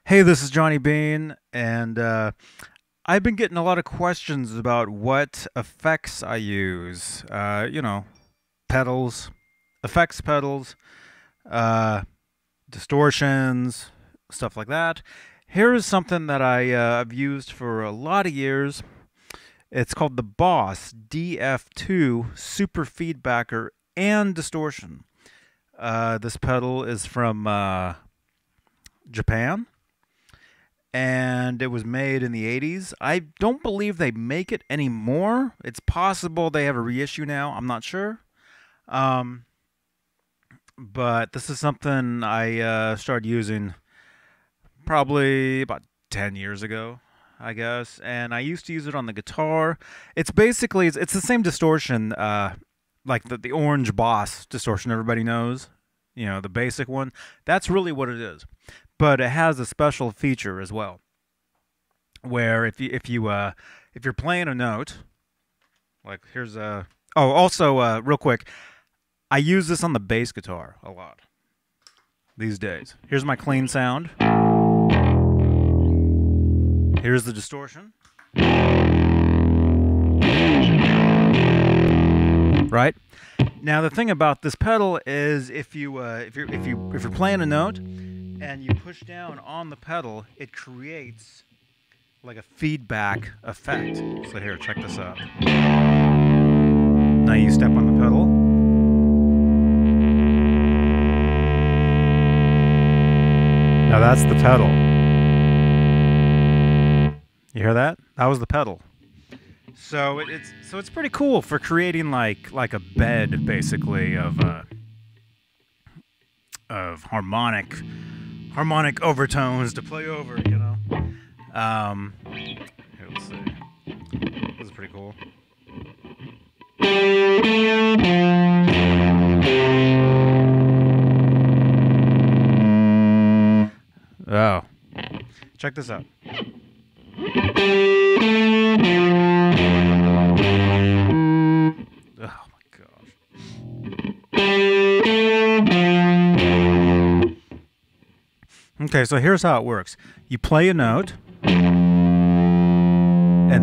Hey, this is Johnny Beane, and I've been getting a lot of questions about what effects I use. Pedals, effects pedals, uh, distortions, stuff like that. Here is something that I've used for a lot of years. It's called the Boss DF-2 Super Feedbacker and Distortion. This pedal is from Japan, and it was made in the 80s. I don't believe they make it anymore. It's possible they have a reissue now. I'm not sure. Um, but this is something I started using probably about 10 years ago, I guess. And I used to use it on the guitar. It's the same distortion, like the orange Boss distortion everybody knows. The basic one. That's really what it is. But it has a special feature as well, where if you're playing a note, like here's a also real quick, I use this on the bass guitar a lot these days. Here's my clean sound. Here's the distortion. Right? Now the thing about this pedal is if you're playing a note and you push down on the pedal, it creates like a feedback effect. So here, check this out. Now you step on the pedal. Now that's the pedal. You hear that? That was the pedal. So it's pretty cool for creating like a bed basically of harmonic overtones to play over, Here, let's see. This is pretty cool. Oh. Check this out. Oh my gosh. Okay, so here's how it works. You play a note, and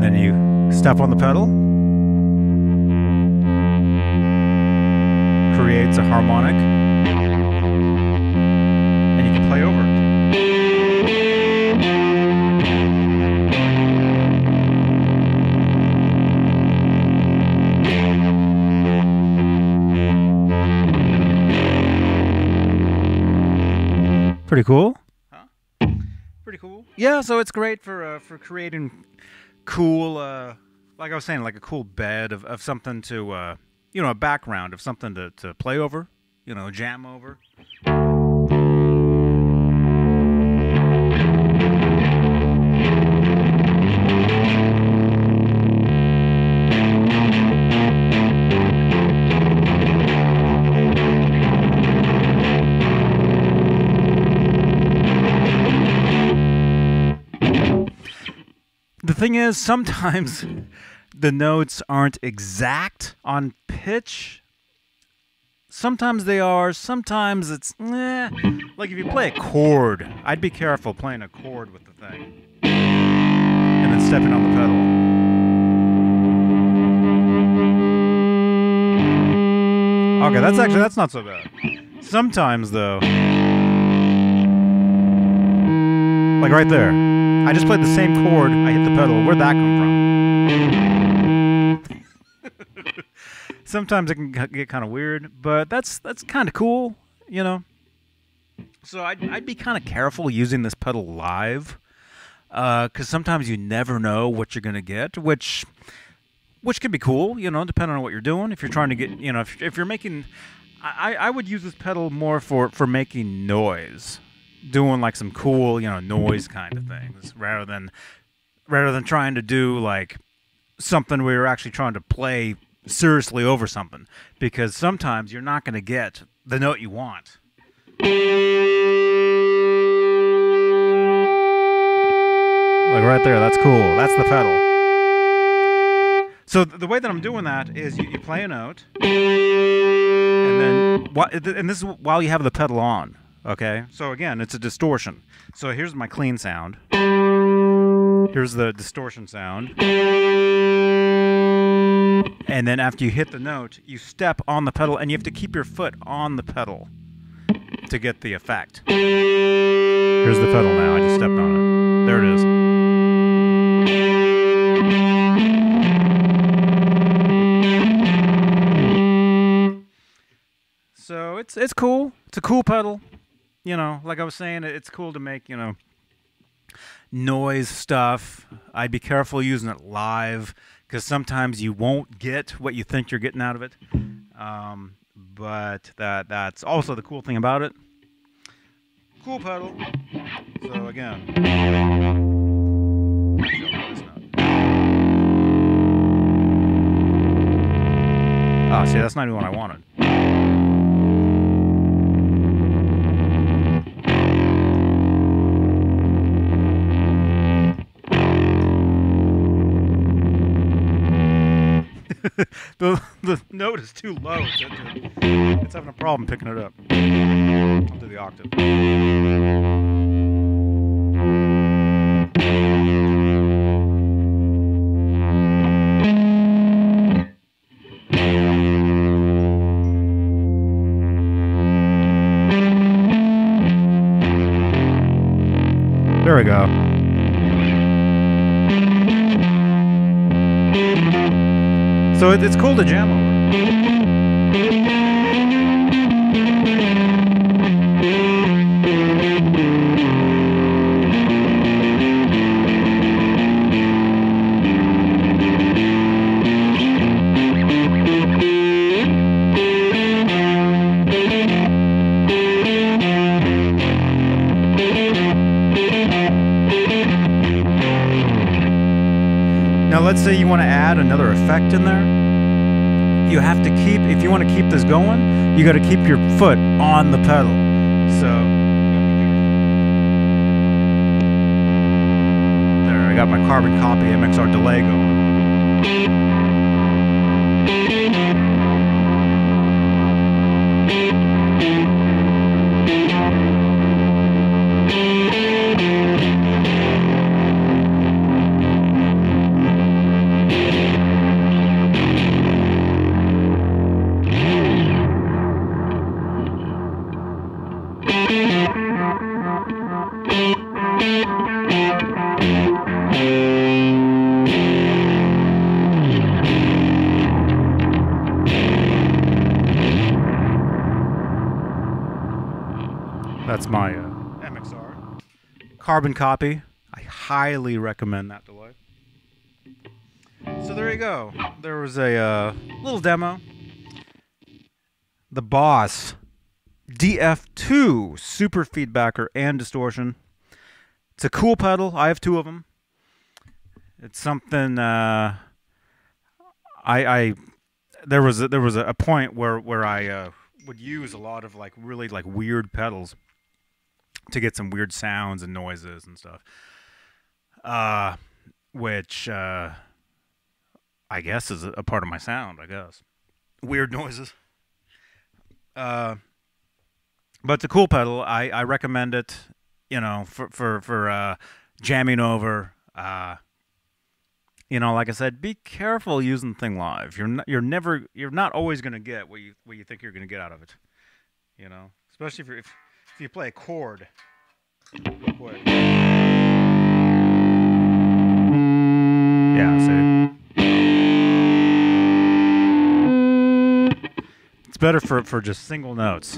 then you step on the pedal. Creates a harmonic, and you can play over it. Pretty cool. Pretty cool. Yeah, so it's great for creating cool, like I was saying, like a cool bed of something to, a background of something to play over, jam over. The thing is, sometimes the notes aren't exact on pitch. Sometimes they are. Sometimes it's like if you play a chord, I'd be careful playing a chord with the thing and then stepping on the pedal. Okay, that's not so bad. Sometimes though, like right there, I just played the same chord, I hit the pedal. Where'd that come from? Sometimes it can get kind of weird, but that's kind of cool, So I'd be kind of careful using this pedal live, because sometimes you never know what you're gonna get, which can be cool, depending on what you're doing. If you're trying to get, if you're making, I would use this pedal more for making noise. Doing like some cool, noise kind of things, rather than trying to do like something where you're actually trying to play seriously over something, because sometimes you're not going to get the note you want. Like right there, that's cool. That's the pedal. So the way that I'm doing that is you play a note, and then this is while you have the pedal on. Okay, so again, it's a distortion. So here's my clean sound. Here's the distortion sound. And then after you hit the note, you step on the pedal, and you have to keep your foot on the pedal to get the effect. Here's the pedal now. I just stepped on it. There it is. So it's cool. It's a cool pedal. You know, like I was saying, it's cool to make, you know, noise stuff. I'd be careful using it live because sometimes you won't get what you think you're getting out of it. But that's also the cool thing about it. Cool pedal. So again. Oh, see, that's not even what I wanted. the note is too low. It's having a problem picking it up. I'll do the octave. There we go. So it's cool to jam over. Now let's say you want to add another effect in there. You have to keep, if you want to keep this going, you got to keep your foot on the pedal. So there, I got my carbon copy MXR delay going. That's my MXR carbon copy. I highly recommend that delay. So there you go. There was a little demo. The Boss DF-2 super feedbacker and distortion. It's a cool pedal. I have two of them. It's something there was a point where I would use a lot of really weird pedals to get some weird sounds and noises and stuff. Which I guess is a part of my sound, I guess. Weird noises. But it's a cool pedal. I recommend it, you know, for jamming over. You know, like I said, be careful using the thing live. You're not always going to get what you think you're going to get out of it. You know, especially if you play a chord. Quick. Yeah, see. It's better for just single notes.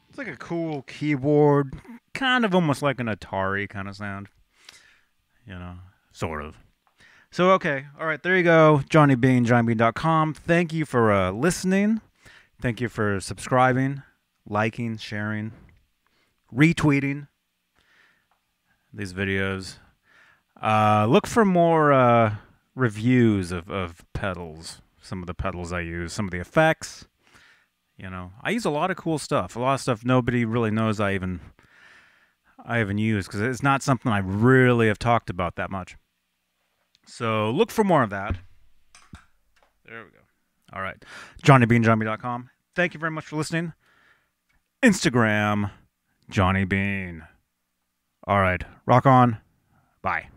It's like a cool keyboard, kind of almost like an Atari kind of sound. You know, sort of. So, okay. All right, there you go. Johnny Beane, johnnybeane.com. Thank you for listening. Thank you for subscribing, liking, sharing, retweeting these videos. Look for more reviews of pedals, some of the pedals I use, some of the effects. I use a lot of cool stuff. A lot of stuff nobody really knows I even use because it's not something I really have talked about that much. So look for more of that. There we go. All right. JohnnyBeane.com. Thank you very much for listening. Instagram, Johnny Beane. All right. Rock on. Bye.